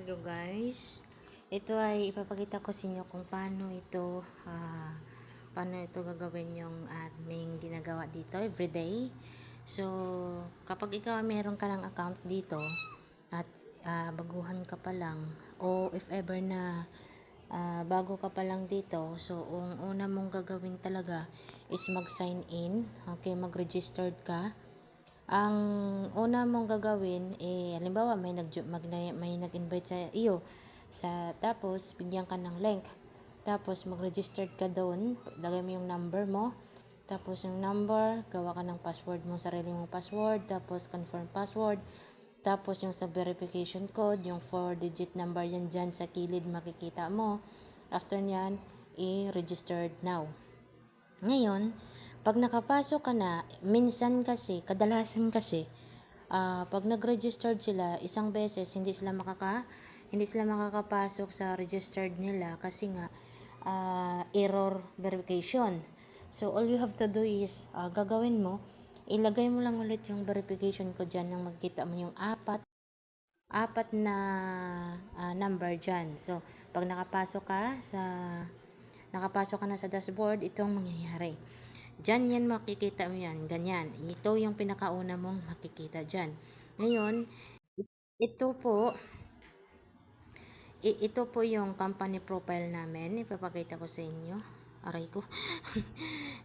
go guys. Ito ay ipapakita ko sa inyo kung paano ito gagawin yung aming ginagawa dito everyday. So, kapag ikaw meron ka ng account dito at baguhan ka pa lang o if ever na bago ka pa lang dito, so ang una mong gagawin talaga is mag-sign in, okay, mag-registered ka. Ang una mong gagawin halimbawa may nag-invite sa iyo tapos bigyan ka ng link. Tapos mag-registered ka doon, lagay mo yung number mo. Tapos yung number, gawa ka ng password mo, sarili mong password, tapos confirm password. Tapos yung sa verification code, yung 4-digit number yan dyan sa kilid makikita mo. After nyan, i-registered now. Ngayon, pag nakapasok ka na, kadalasan kasi, pag nag-registered sila, isang beses, hindi sila makakapasok sa registered nila kasi nga, error verification. So, all you have to do is, gagawin mo, ilagay mo lang ulit yung verification code dyan, nang makikita mo yung apat na number dyan. So, pag nakapasok ka na sa dashboard, itong mangyayari. Diyan yan makikita mo yan, ganyan. Ito yung pinakauna mong makikita dyan. Ngayon, ito po yung company profile namin. Ipapakita ko sa inyo. Aray ko.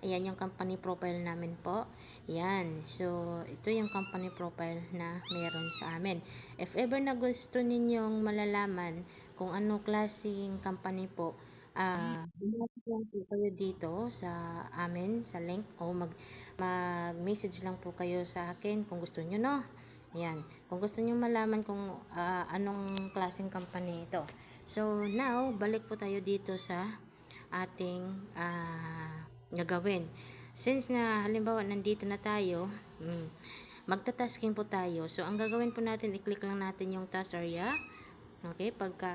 Ayan yung company profile namin po. Yan. So, ito yung company profile na meron sa amin. If ever na gusto ninyong malalaman kung ano klaseng company po, bumalik lang po kayo dito sa amin, sa link, o mag-message lang po kayo sa akin kung gusto nyo, no? Ayan. Kung gusto nyo malaman kung anong klaseng company ito. So, now, balik po tayo dito sa ating gagawin. Since na, halimbawa, nandito na tayo, magta-tasking po tayo. So, ang gagawin po natin, i-click lang natin yung task area. Okay, pagka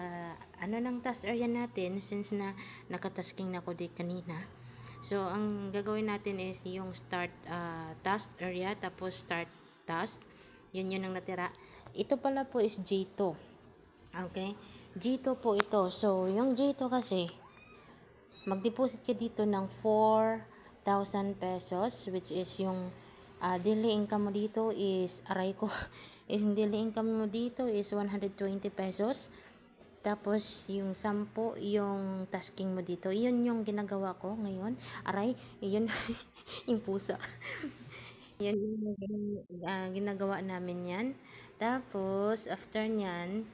ng task area natin, since na nakatasking na ako di kanina, so ang gagawin natin is yung start task area, tapos start task, yun ang natira. Ito pala po is J2. Okay, J2 po ito. So yung J2 kasi, mag-deposit ka dito ng 4,000 pesos, which is yung daily income mo dito is, aray ko, yung daily income mo dito is 120 pesos. Tapos yung 10, yung tasking mo dito. Yun yung ginagawa ko ngayon. Aray, yun yung pusa. Yun yung ginagawa namin yan. Tapos, after nyan,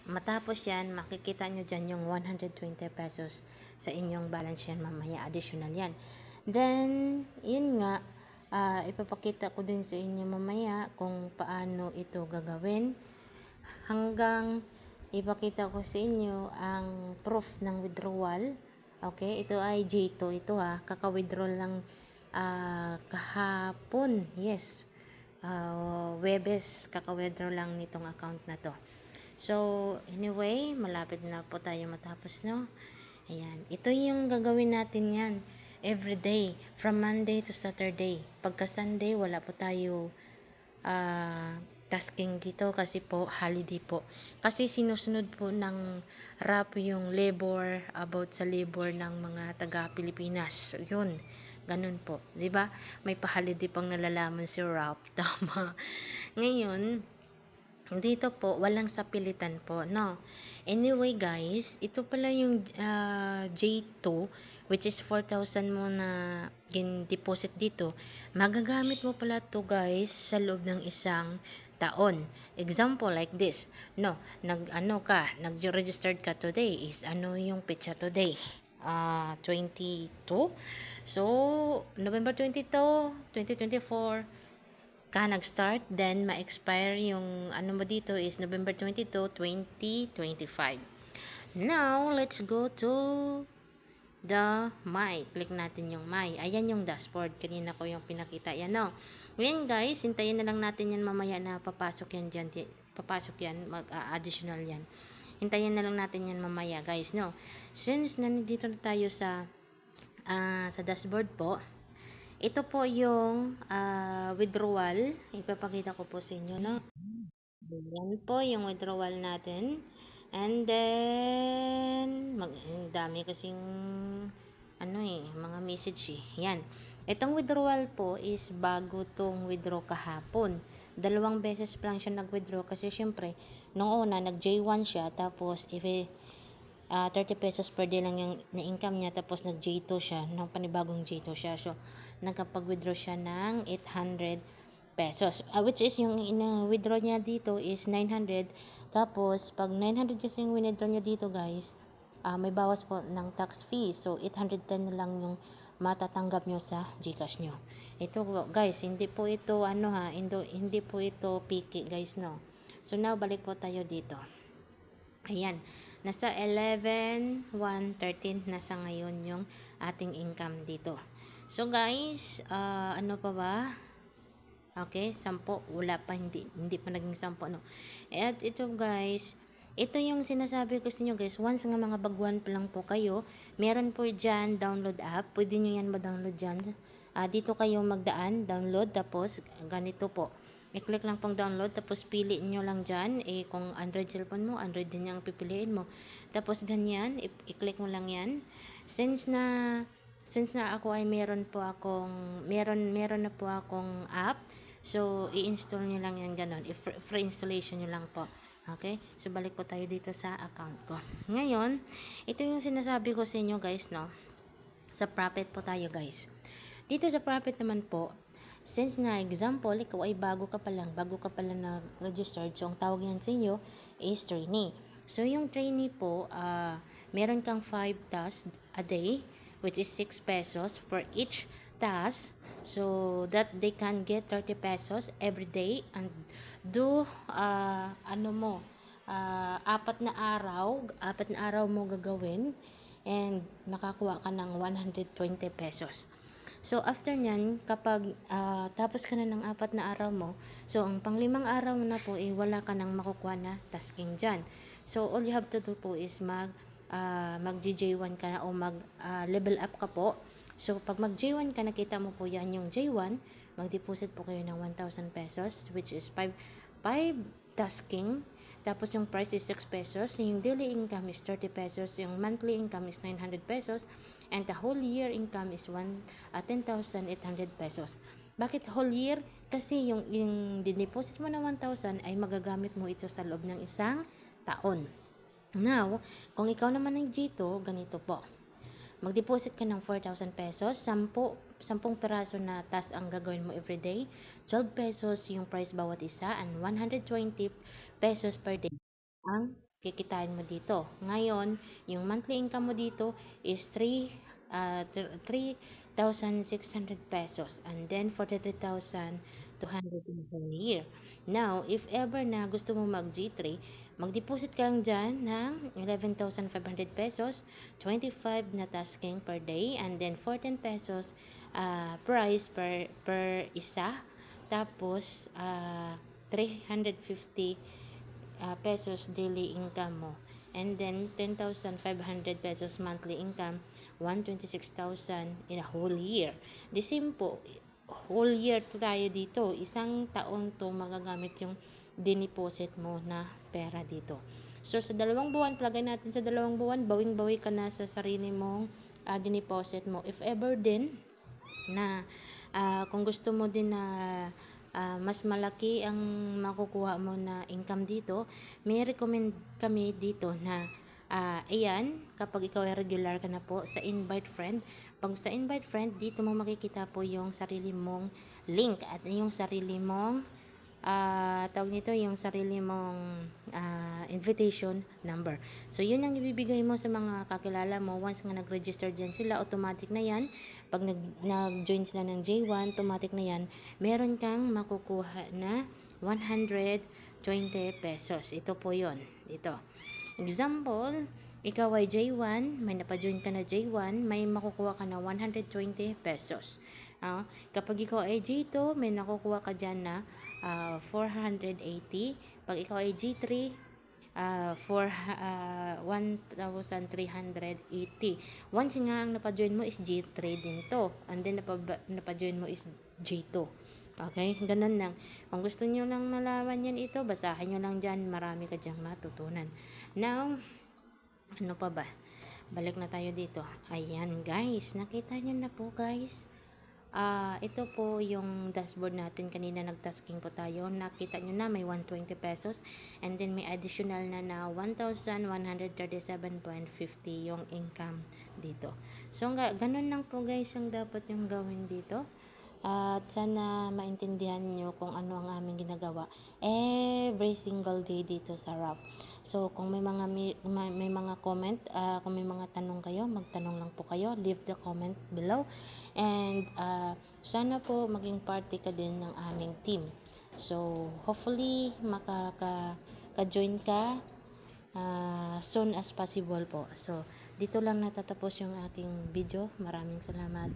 matapos yan, makikita nyo dyan yung 120 pesos sa inyong balance yan mamaya. Additional yan. Then, yun nga, ipapakita ko din sa inyo mamaya kung paano ito gagawin. Hanggang ipakita ko sa inyo ang proof ng withdrawal. Okay, ito ay J2 ito kaka-withdraw lang kahapon. Yes. Webes, kaka-withdraw lang nitong account na to. So, anyway, malapit na po tayo matapos, no? Ayan. Ito yung gagawin natin yan. Every day. From Monday to Saturday. Pagka Sunday, wala po tayo tasking dito kasi po holiday po. Kasi sinusunod po ng RAP yung labor, about sa labor ng mga taga Pilipinas. So, yun. Ganun po. 'Di ba? May pa-holiday pang nalalaman si RAP. Tama. Ngayon, dito po, walang sapilitan po, no? Anyway, guys, ito pala yung J2, which is 4,000 mo na deposit dito. Magagamit mo pala to guys, sa loob ng isang taon. Example, like this. No, nag-registered ka today. Is ano yung petsa today? 22. So, November 22, 2024, ka nag-start, then ma-expire yung ano mo dito is November 22, 2025. Now, let's go to the My. Click natin yung My. Ayan yung dashboard. Kanina ko yung pinakita. Yan, no? Ngayon, guys, hintayin na lang natin yan mamaya na papasok yan dyan. Papasok yan. Additional yan. Hintayin na lang natin yan mamaya, guys, no? Since nandito na tayo sa dashboard po, ito po yung withdrawal. Ipapakita ko po sa inyo, no? Yan po yung withdrawal natin. And then, ang dami kasing mga message eh. Yan. Itong withdrawal po is bago tong withdraw kahapon. 2 beses pa lang siya nag-withdraw kasi syempre, nung una, nag-J1 siya, tapos 30 pesos per day lang yung na-income niya, tapos nag-J2 siya, ng panibagong J2 siya. So, nagkapag-withdraw siya ng 800 pesos. Which is yung withdraw niya dito is 900. Tapos, pag 900 kasi yung withdraw niya dito guys, may bawas po ng tax fee. So, 810 na lang yung matatanggap nyo sa GCash nyo. Ito guys, hindi po ito hindi po ito picky guys, no. So, now balik po tayo dito. Ayan, nasa 11,113 nasa ngayon yung ating income dito. So guys, ano pa ba? Okay, 10. Wala pa, hindi pa naging 10, no? At ito guys, ito yung sinasabi ko sa inyo guys, once nga mga baguhan pa lang po kayo, meron po dyan download app, pwede nyo yan ma-download dyan. Dito kayo magdaan, download, tapos ganito po. I-click lang pong download, tapos pili nyo lang dyan, kung Android cellphone mo, Android din yung pipiliin mo. Tapos ganyan, i-click mo lang yan. Since na ako ay meron na po akong app, so i-install nyo lang yan ganon, free installation nyo lang po. Okay, so balik po tayo dito sa account ko. Ngayon, ito yung sinasabi ko sa inyo guys, no, sa profit po tayo guys. Dito sa profit naman po, since na example, ikaw ay bago ka pa lang na-registered, so ang tawag yan sa inyo is trainee. So yung trainee po, meron kang 5 tasks a day, which is 6 pesos for each task, so that they can get 30 pesos every day, and do apat na araw mo gagawin, and makakuha ka ng 120 pesos. So, after nyan, kapag tapos ka na ng 4 na araw mo, so, ang pang-5 araw mo na po, wala ka nang makukuha na tasking dyan. So, all you have to do po is mag-J1 ka na o mag-level up ka po. So, pag mag-J1 ka, nakita mo po yan yung J1, mag-deposit po kayo ng 1,000 pesos, which is 5 tasking. Tapos, yung price is 6 pesos. Yung daily income is 30 pesos. Yung monthly income is 900 pesos. And the whole year income is 10,800 pesos. Bakit whole year? Kasi yung dineposit mo na 1,000 ay magagamit mo ito sa loob ng isang taon. Now, kung ikaw naman ay G2, ganito po. Mag-deposit ka ng 4,000 pesos, 10 peraso na task ang gagawin mo everyday, 12 pesos yung price bawat isa, and 120 pesos per day ang kikitain mo dito. Ngayon, yung monthly income mo dito is 3,600 pesos, and then 43,200 in a whole year. Now, if ever na gusto mo mag-G3, mag-deposit ka lang dyan ng 11,500 pesos, 25 na tasking per day, and then 14 pesos price per isa, tapos 350 pesos daily income mo, and then 10,500 pesos monthly income, 126,000 in a whole year. The same po, whole year to tayo dito, isang taon to magagamit yung dineposit mo na pera dito. So sa 2 buwan, plagay natin sa 2 buwan, bawing-bawi ka na sa sarili mong dineposit mo. If ever din na kung gusto mo din na mas malaki ang makukuha mo na income dito, may recommend kami dito na ayan, kapag ikaw ay regular ka na po sa invite friend, pag sa invite friend, dito mo makikita po yung sarili mong link at yung sarili mong tawag nito, yung sarili mong invitation number. So, yun ang ibibigay mo sa mga kakilala mo. Once nga nag-register dyan sila, automatic na yan. Pag nag-join sila ng J1, automatic na yan. Meron kang makukuha na 120 pesos. Ito po yun. Ito. Example, ikaw ay J1, may napajoin ka na J1, may makukuha ka na 120 pesos. Kapag ikaw ay J2, may nakukuha ka dyan na 480. Pag ikaw ay G3, 1,380. Once nga ang napajoin mo is G3 din to, and then napajoin mo is G2. Okay, ganun lang. Kung gusto niyo lang malaman yan ito, basahin niyo lang diyan, marami ka diyang matutunan. Now, ano pa ba? Balik na tayo dito. Ayan guys, nakita niyo na po guys. Ito po yung dashboard natin. Kanina nagtasking po tayo. Nakita nyo na may 120 pesos. And then may additional na 1,137.50 yung income dito. So, ganun lang po guys ang dapat yung gawin dito. At sana maintindihan nyo kung ano ang aming ginagawa every single day dito sa RAP. So, kung may mga comment, kung may mga tanong kayo, magtanong lang po kayo. Leave the comment below. And sana po maging party ka din ng aming team. So, hopefully makaka-join ka soon as possible po. So, dito lang natatapos yung aking video. Maraming salamat.